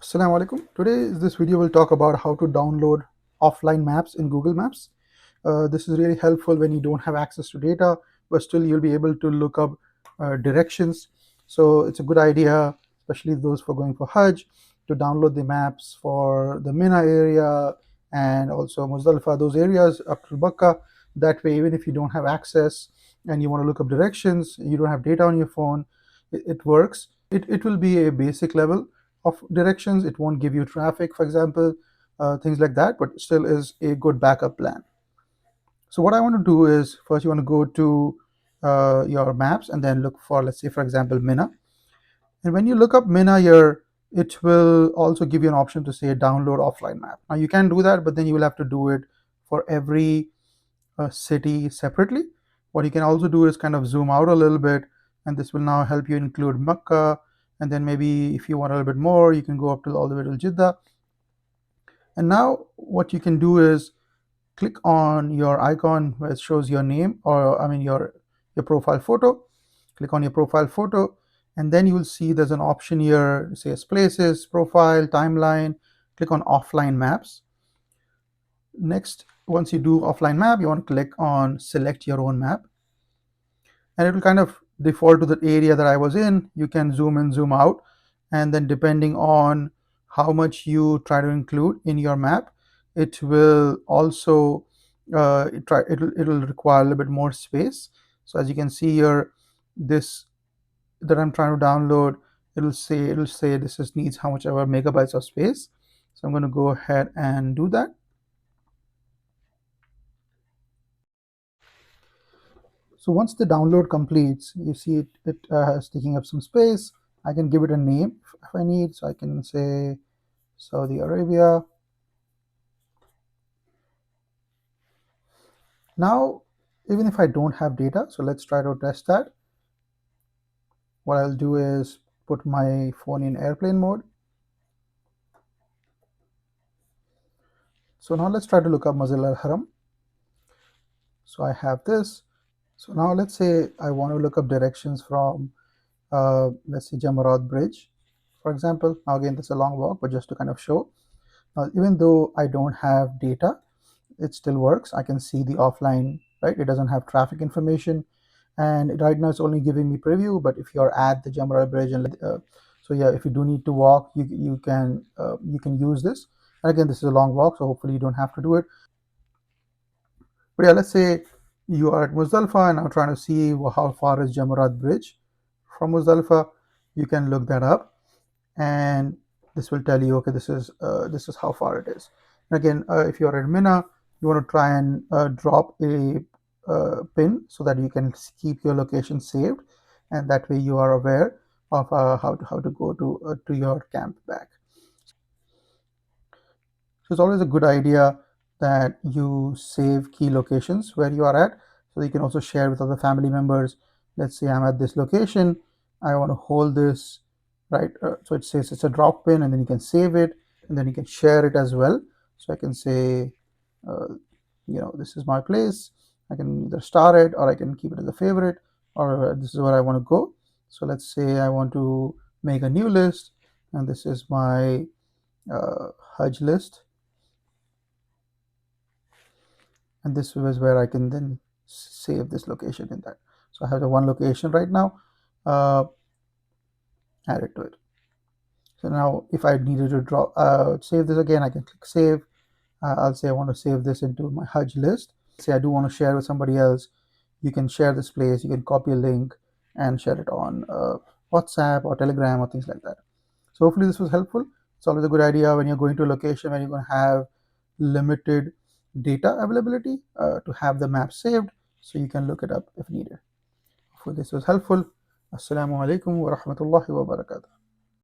Assalamu alaikum. Today this video will talk about how to download offline maps in Google Maps. This is really helpful when you don't have access to data, but still you'll be able to look up directions. So it's a good idea, especially those for going for Hajj, to download the maps for the Mina area and also Muzdalifah, those areas up to Bakka. That way, even if you don't have access and you want to look up directions, you don't have data on your phone, it works. It will be a basic level of directions. It won't give you traffic, for example, things like that, but still is a good backup plan. So what I want to do is first you want to go to your maps and then look for, let's say, for example, Mina. And when you look up Mina here, it will also give you an option to say download offline map. Now you can do that, but then you will have to do it for every city separately. What you can also do is kind of zoom out a little bit, and this will now help you include Makkah. And then maybe if you want a little bit more, you can go up to all the way to Jeddah. And now what you can do is click on your icon where it shows your name, or I mean your profile photo. Click on your profile photo, and then you will see there's an option here, it says places, profile, timeline. Click on offline maps. Next, once you do offline map, you want to click on select your own map, and it will kind of default to the area that I was in. You can zoom in, zoom out, and then depending on how much you try to include in your map, it will also it'll require a little bit more space. So as you can see here, this that I'm trying to download, it'll say this is needs how much ever megabytes of space. So I'm going to go ahead and do that. So once the download completes, you see it is taking up some space. I can give it a name if I need. So I can say Saudi Arabia. Now, even if I don't have data, so let's try to test that. What I'll do is put my phone in airplane mode. So now let's try to look up Masjid al-Haram. So I have this. So now let's say I want to look up directions from, let's say, Jamarat Bridge, for example. Now again, this is a long walk, but just to kind of show. Even though I don't have data, it still works. I can see the offline, right? It doesn't have traffic information, and right now it's only giving me preview. But if you're at the Jamarat Bridge, and so yeah, if you do need to walk, you can use this. And again, this is a long walk, so hopefully you don't have to do it. But yeah, let's say you are at Muzdalifah and I'm trying to see how far is Jamarat Bridge from Muzdalifah. You can look that up, and this will tell you, okay, this is how far it is. And again, if you're in Mina, you want to try and drop a pin so that you can keep your location saved, and that way you are aware of how to go to your camp back. So it's always a good idea that you save key locations where you are at, so you can also share with other family members. Let's say I'm at this location, I want to hold this, right? So it says it's a drop pin, and then you can save it, and then you can share it as well. So I can say, uh, this is my place. I can either star it, or I can keep it as a favorite, or this is where I want to go. So let's say I want to make a new list, and this is my Hajj list, and this is where I can then save this location in that. So I have the one location right now, uh, add it to it. So now if I needed to save this again, I can click save. I'll say I want to save this into my Hajj list. Say I do want to share with somebody else, you can share this place, you can copy a link and share it on WhatsApp or Telegram or things like that. So hopefully this was helpful. It's always a good idea when you're going to a location where you're going to have limited data availability to have the map saved so you can look it up if needed. Hopefully this was helpful. Assalamu alaikum wa rahmatullahi wa barakatuh.